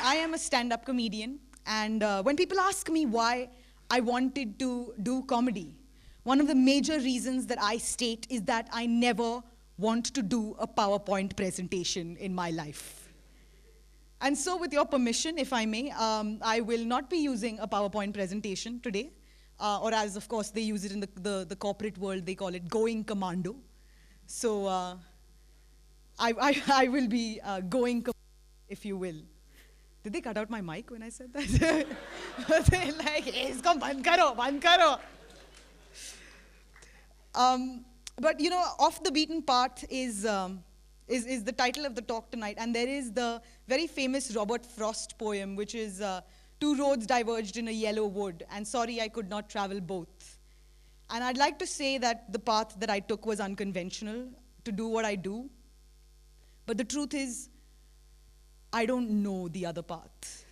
I am a stand-up comedian, and when people ask me why I wanted to do comedy, one of the major reasons that I state is that I never want to do a PowerPoint presentation in my life. And so with your permission, if I may, I will not be using a PowerPoint presentation today, or as of course they use it in the corporate world, they call it going commando. So I will be going commando, if you will. Did they cut out my mic when I said that? They're like, "Hey, isko band karo, band karo." But you know, Off the Beaten Path is the title of the talk tonight, and there is the very famous Robert Frost poem, which is two roads diverged in a yellow wood, and sorry I could not travel both. And I'd like to say that the path that I took was unconventional to do what I do, but the truth is, I don't know the other path.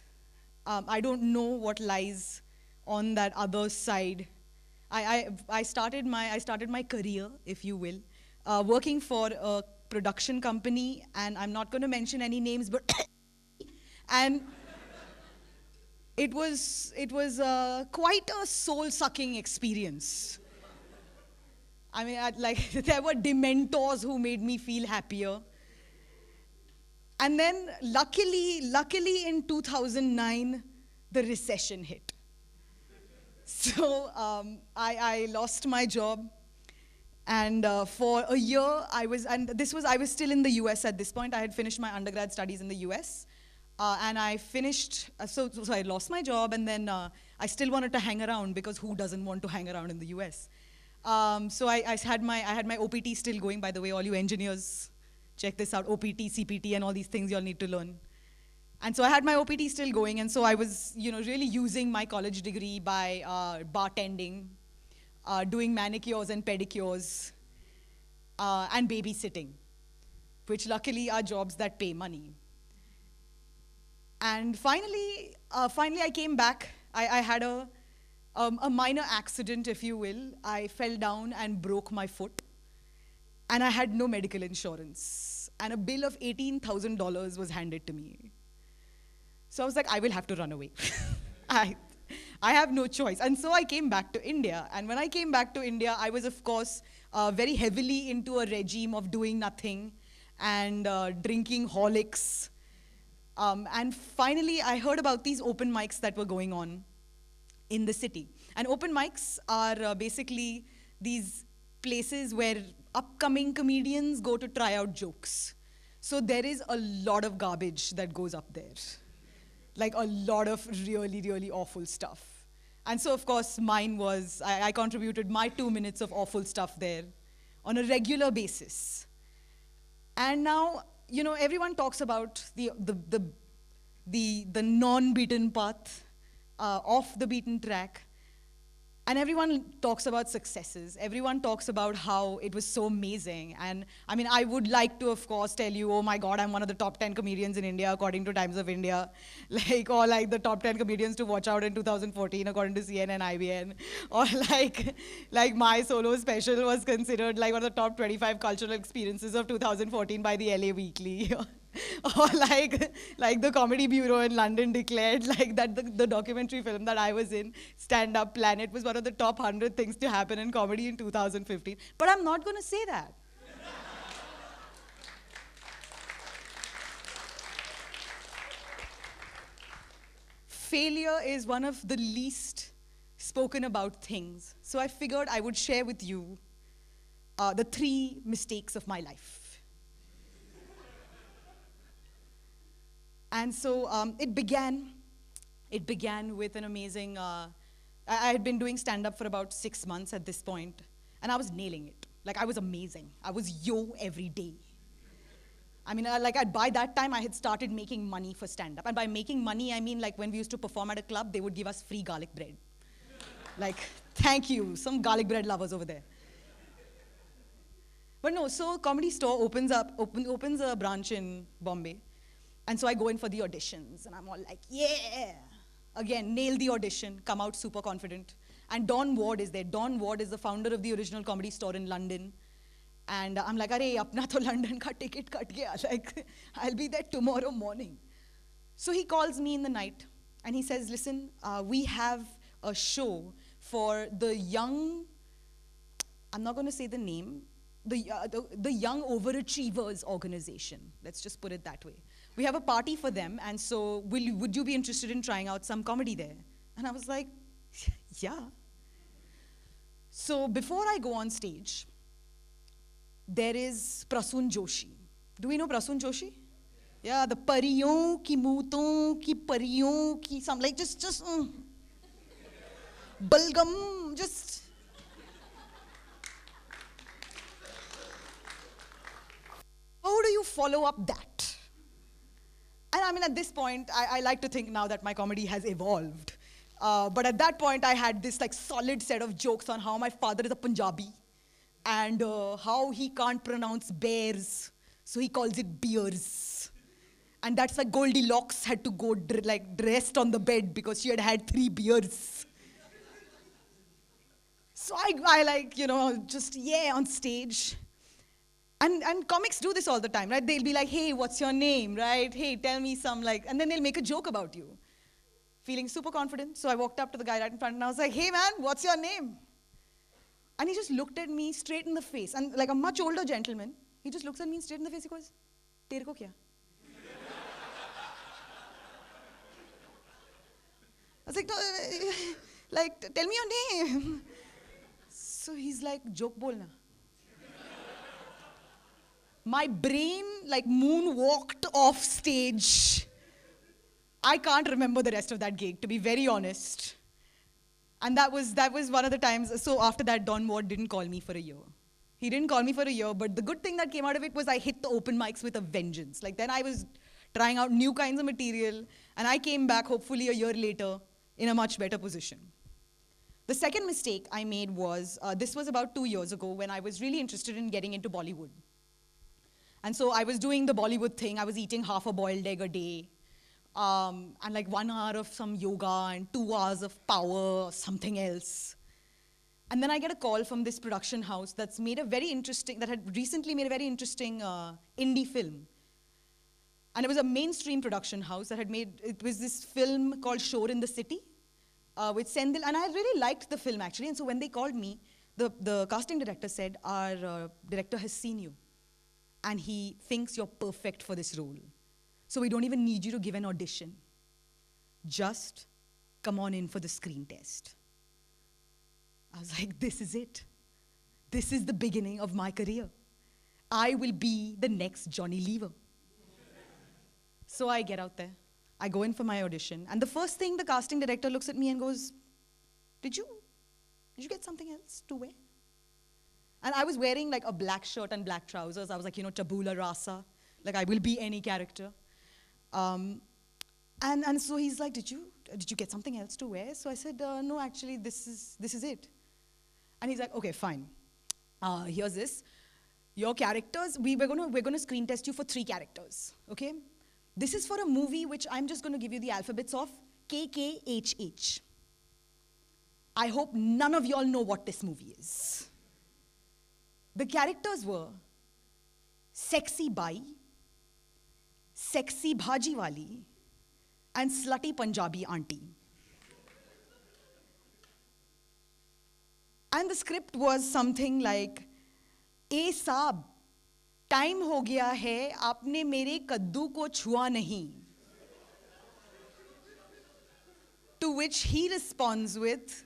I don't know what lies on that other side. I started my career, if you will, working for a production company, and I'm not going to mention any names, but and it was quite a soul-sucking experience. I mean, there were dementors who made me feel happier. And then, luckily in 2009, the recession hit. So I lost my job, and for a year I was still in the US at this point. I had finished my undergrad studies in the US, and I finished. So I lost my job, and then I still wanted to hang around because who doesn't want to hang around in the US? So I had my OPT still going. By the way, all you engineers, check this out: OPT, CPT, and all these things you all need to learn. And so I had my OPT still going, and so I was, really using my college degree by bartending, doing manicures and pedicures, and babysitting, which luckily are jobs that pay money. And finally I came back. I had a minor accident, if you will. I fell down and broke my foot, and I had no medical insurance, and a bill of $18,000 was handed to me. So I was like, I will have to run away. I have no choice. And so I came back to India. And when I came back to India, I was, of course, very heavily into a regime of doing nothing and drinking Horlicks. And finally, I heard about these open mics that were going on in the city. And open mics are basically these places where upcoming comedians go to try out jokes. So there is a lot of garbage that goes up there. Like a lot of really, really awful stuff. And so, of course, mine was, I contributed my 2 minutes of awful stuff there on a regular basis. And now, everyone talks about the non-beaten path, off the beaten track. And everyone talks about successes. Everyone talks about how it was so amazing. And I mean, I would like to, of course, tell you, oh my God, I'm one of the top 10 comedians in India, according to Times of India. Or like the top 10 comedians to watch out in 2014, according to CNN, IBN. Or like my solo special was considered like one of the top 25 cultural experiences of 2014 by the LA Weekly. Or like the Comedy Bureau in London declared like that the documentary film that I was in, Stand Up Planet, was one of the top 100 things to happen in comedy in 2015. But I'm not going to say that. Failure is one of the least spoken about things. So I figured I would share with you the 3 mistakes of my life. And so it began with an amazing, I had been doing stand-up for about 6 months at this point, and I was nailing it. Like, I was amazing. I was every day. I mean, by that time, I had started making money for stand-up. And by making money, I mean, like, when we used to perform at a club, they would give us free garlic bread. Like, thank you, some garlic bread lovers over there. But no, so Comedy Store opens a branch in Bombay. And so I go in for the auditions, and I'm all like, yeah! Again, nail the audition, come out super confident. And Don Ward is there. Don Ward is the founder of the original Comedy Store in London. And I'm like, "Arey, apna to London ka ticket cut gaya. Like, I'll be there tomorrow morning." So he calls me in the night and he says, listen, we have a show for the young, I'm not going to say the name, the Young Overachievers organization. Let's just put it that way. We have a party for them, and so would you be interested in trying out some comedy there? And I was like, yeah. So before I go on stage, there is Prasoon Joshi. Do we know Prasoon Joshi? Yeah, the pariyon ki mooton ki pariyon ki, some like just balgam, just. How do you follow up that? And I mean, at this point, I like to think now that my comedy has evolved. But at that point, I had this like solid set of jokes on how my father is a Punjabi and how he can't pronounce bears, so he calls it beers. And that's like Goldilocks had to go rest on the bed because she had had 3 beers. So I like, just on stage. And comics do this all the time, right? They'll be like, hey, what's your name, right? Hey, tell me some, and then they'll make a joke about you. Feeling super confident, so I walked up to the guy right in front and I was like, hey man, what's your name? And he just looked at me straight in the face. And like a much older gentleman, he just looks at me straight in the face, he goes, tere ko kya? I was like, no, tell me your name. So he's like, joke bolna. My brain moonwalked off stage. I can't remember the rest of that gig, to be very honest. And that was one of the times. So after that, Don Ward didn't call me for a year. He didn't call me for a year, but the good thing that came out of it was I hit the open mics with a vengeance. Then I was trying out new kinds of material, and I came back hopefully a year later in a much better position. The second mistake I made was, this was about 2 years ago when I was really interested in getting into Bollywood. And so I was doing the Bollywood thing. I was eating half a boiled egg a day, and 1 hour of some yoga and 2 hours of power or something else. And then I get a call from this production house that had recently made a very interesting indie film. And it was a mainstream production house that it was this film called Shore in the City with Sendil. And I really liked the film actually. And so when they called me, the casting director said, our director has seen you and he thinks you're perfect for this role. So we don't even need you to give an audition. Just come on in for the screen test. I was like, this is it. This is the beginning of my career. I will be the next Johnny Lever. So I get out there. I go in for my audition. And the first thing, the casting director looks at me and goes, did you get something else to wear? And I was wearing a black shirt and black trousers. I was like, tabula rasa. I will be any character. And so he's like, did you get something else to wear? So I said, no, actually, this is it. And he's like, okay, fine. Here's this. Your characters, we're gonna screen test you for 3 characters, okay? This is for a movie which I'm just gonna give you the alphabets of, KKHH. I hope none of y'all know what this movie is. The characters were Sexy Bai, Sexy Bhaji Wali, and Slutty Punjabi Auntie. And the script was something like, "ए साहब, time हो गया है, आपने मेरे कद्दू को छुआ नहीं." To which he responds with,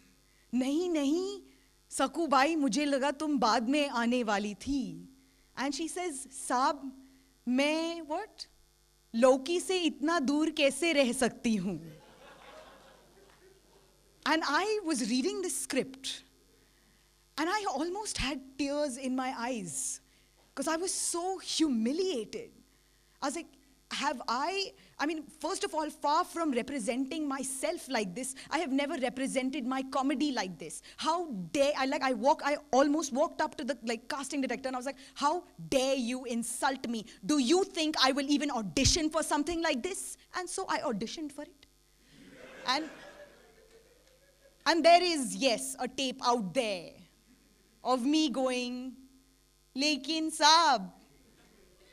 "नहीं नहीं, सकू बाई, मुझे लगा तुम बाद में आने वाली थी." And she says, "साहब, मैं what? लौकी से इतना दूर कैसे रह सकती हूँ?" And I was reading this script. And I almost had tears in my eyes because I was so humiliated. I was like, first of all, far from representing myself like this, I have never represented my comedy like this. How dare, I almost walked up to the casting director and I was like, how dare you insult me? Do you think I will even audition for something like this? And so I auditioned for it. And there is, yes, a tape out there of me going, "लेकिन साहब,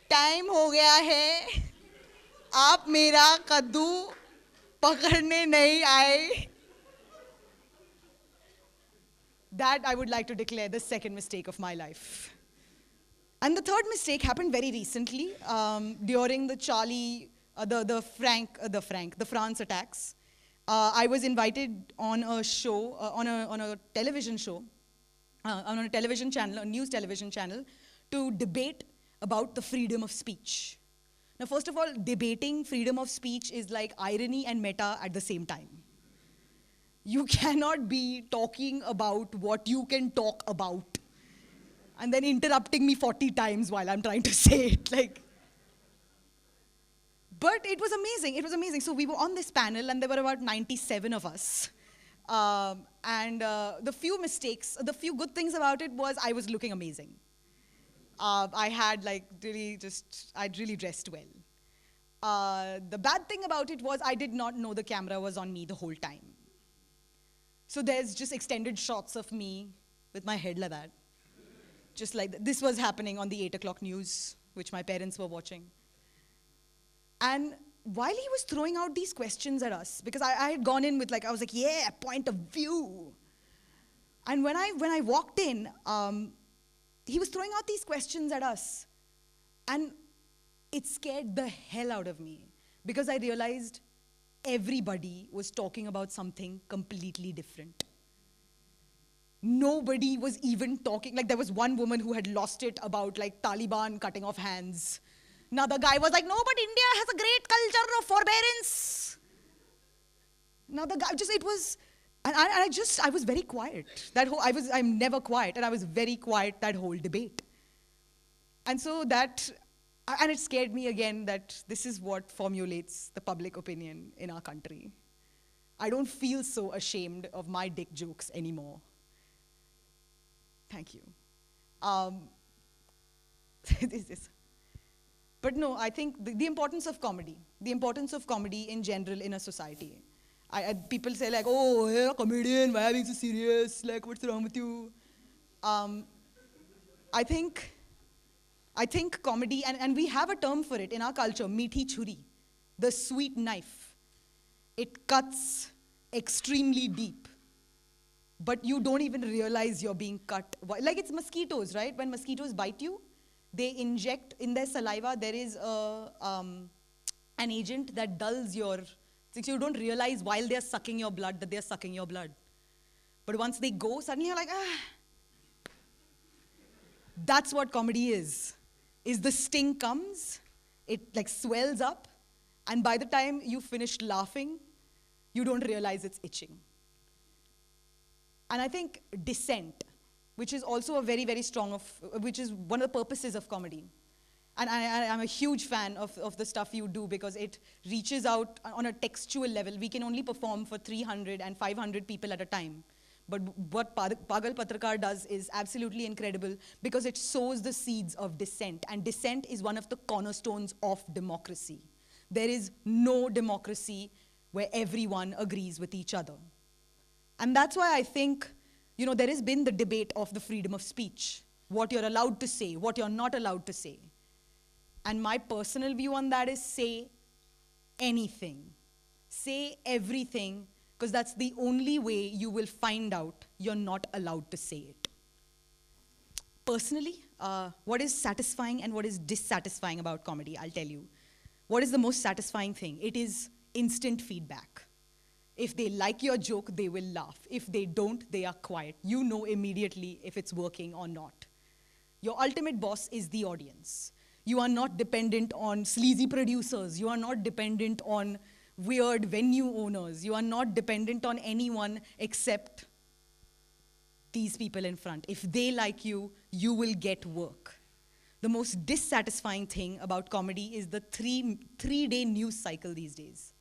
time हो गया है, आप मेरा कद्दू पकड़ने नहीं आए. That I would like to declare the second mistake of my life. And the third mistake happened very recently during the the France attacks. I was invited on a show, on a television show, on a television channel, a news television channel, to debate about the freedom of speech. Now, first of all, debating freedom of speech is like irony and meta at the same time. You cannot be talking about what you can talk about and then interrupting me 40 times while I'm trying to say it. But it was amazing. It was amazing. So we were on this panel, and there were about 97 of us. The few good things about it was I was looking amazing. I'd really dressed well. The bad thing about it was I did not know the camera was on me the whole time. So there's just extended shots of me with my head like that. Just like this was happening on the 8 o'clock news, which my parents were watching. And while he was throwing out these questions at us, because I had gone in with I was like, yeah, point of view. And when I walked in, he was throwing out these questions at us. And it scared the hell out of me, because I realized everybody was talking about something completely different. Nobody was even talking, there was one woman who had lost it about Taliban cutting off hands. Another guy was like, no, but India has a great culture of forbearance. Another guy, I was very quiet. I'm never quiet, and I was very quiet that whole debate. And so and it scared me again that this is what formulates the public opinion in our country. I don't feel so ashamed of my dick jokes anymore. Thank you. But no, I think the importance of comedy in general in a society. People say oh, you're a comedian, why are you so serious? What's wrong with you? I think comedy, and we have a term for it in our culture, meethi churi, the sweet knife. It cuts extremely deep, but you don't even realize you're being cut. It's mosquitoes, right? When mosquitoes bite you, they inject in their saliva, there is an agent that dulls so you don't realize while they're sucking your blood that they're sucking your blood. But once they go, suddenly you're like, ah. That's what comedy is the sting comes, it swells up, and by the time you finished laughing, you don't realize it's itching. And I think dissent, which is also a very, very strong which is one of the purposes of comedy. And I'm a huge fan of the stuff you do, because it reaches out on a textual level. We can only perform for 300 and 500 people at a time. But what Pagal Patrakar does is absolutely incredible, because it sows the seeds of dissent. And dissent is one of the cornerstones of democracy. There is no democracy where everyone agrees with each other. And that's why I think, there has been the debate of the freedom of speech, what you're allowed to say, what you're not allowed to say. And my personal view on that is say anything. Say everything, because that's the only way you will find out you're not allowed to say it. Personally, what is satisfying and what is dissatisfying about comedy, I'll tell you. What is the most satisfying thing? It is instant feedback. If they like your joke, they will laugh. If they don't, they are quiet. You know immediately if it's working or not. Your ultimate boss is the audience. You are not dependent on sleazy producers. You are not dependent on weird venue owners. You are not dependent on anyone except these people in front. If they like you, you will get work. The most dissatisfying thing about comedy is the three-day news cycle these days.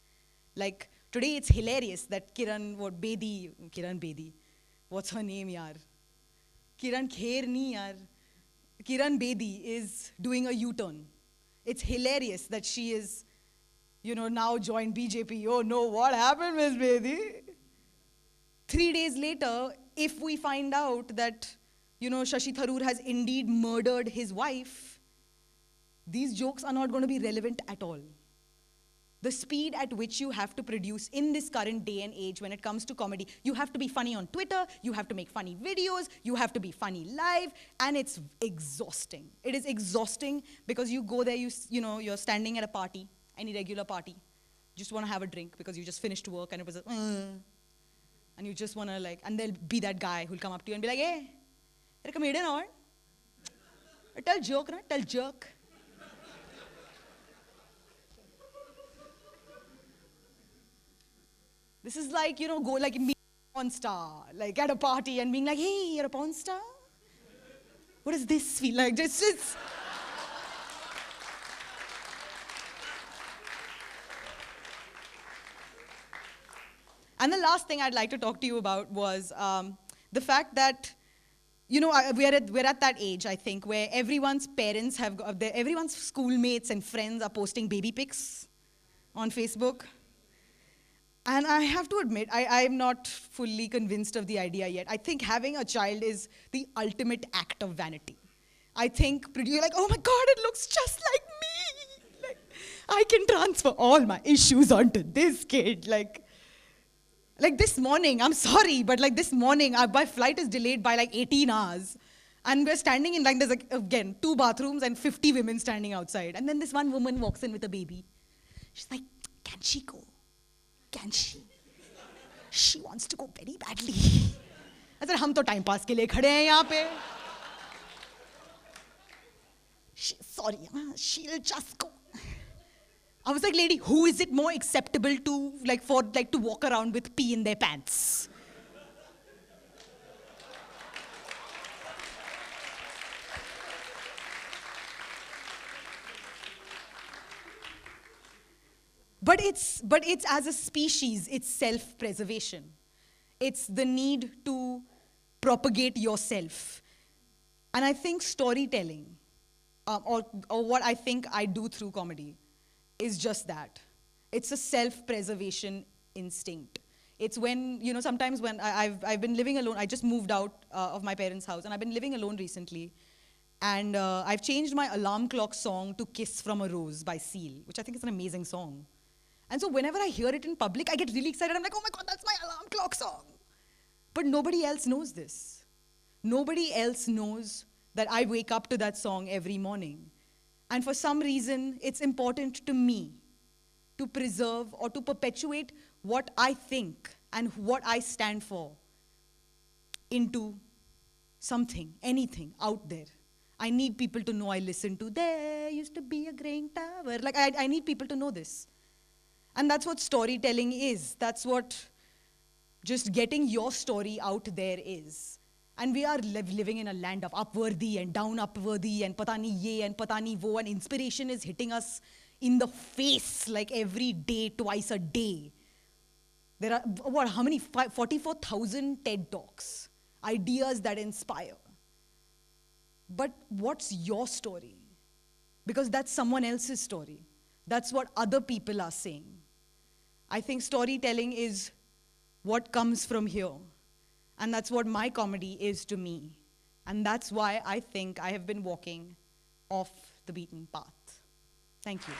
Today it's hilarious that Kiran Bedi, what's her name, yaar? Kiran Kher nahi, yaar. Kiran Bedi is doing a U-turn. It's hilarious that she is, now joined BJP. Oh no, what happened, Ms. Bedi? 3 days later, if we find out that, Shashi Tharoor has indeed murdered his wife, these jokes are not going to be relevant at all. The speed at which you have to produce in this current day and age when it comes to comedy. You have to be funny on Twitter, you have to make funny videos, you have to be funny live, and it's exhausting. It is exhausting because you go there, you're standing at a party, any regular party, just want to have a drink because you just finished work and it was and you just want to like, and there'll be that guy who'll come up to you and be like, hey, you're a comedian or? Tell joke, na? Tell joke. This is like, go like meet a porn star, like at a party and being like, hey, you're a porn star? What does this feel like? Just And the last thing I'd like to talk to you about was the fact that, we're at that age, I think, where everyone's parents everyone's schoolmates and friends are posting baby pics on Facebook. And I have to admit, I'm not fully convinced of the idea yet. I think having a child is the ultimate act of vanity. I think you're like, oh my God, it looks just like me. Like, I can transfer all my issues onto this kid. Like this morning, I'm sorry, but like this morning, my flight is delayed by like 18 hours. And we're standing in, like, there's like, again, 2 bathrooms and 50 women standing outside. And then this one woman walks in with a baby. She's like, can she go? Can she? She wants to go very badly. I said, हम तो time pass के लिए खड़े हैं यहाँ पे. Sorry, she'll just go. I was like, lady, who is it more acceptable to, to walk around with pee in their pants? But it's as a species, it's self-preservation. It's the need to propagate yourself. And I think storytelling, or what I think I do through comedy, is just that. It's a self-preservation instinct. It's when, sometimes when I've been living alone, I just moved out of my parents' house, and I've been living alone recently. And I've changed my alarm clock song to Kiss from a Rose by Seal, which I think is an amazing song. And so whenever I hear it in public, I get really excited. I'm like, oh my God, that's my alarm clock song. But nobody else knows this. Nobody else knows that I wake up to that song every morning. And for some reason, it's important to me to preserve or to perpetuate what I think and what I stand for into something, anything out there. I need people to know I listen to There Used to Be a Graying Tower. Like, I need people to know this. And that's what storytelling is. That's what just getting your story out there is. And we are living in a land of upworthy and down upworthy and pata nahi ye and pata nahi wo, and inspiration is hitting us in the face like every day, twice a day. There are, how many? 44,000 TED Talks, ideas that inspire. But what's your story? Because that's someone else's story. That's what other people are saying. I think storytelling is what comes from here. And that's what my comedy is to me. And that's why I think I have been walking off the beaten path. Thank you.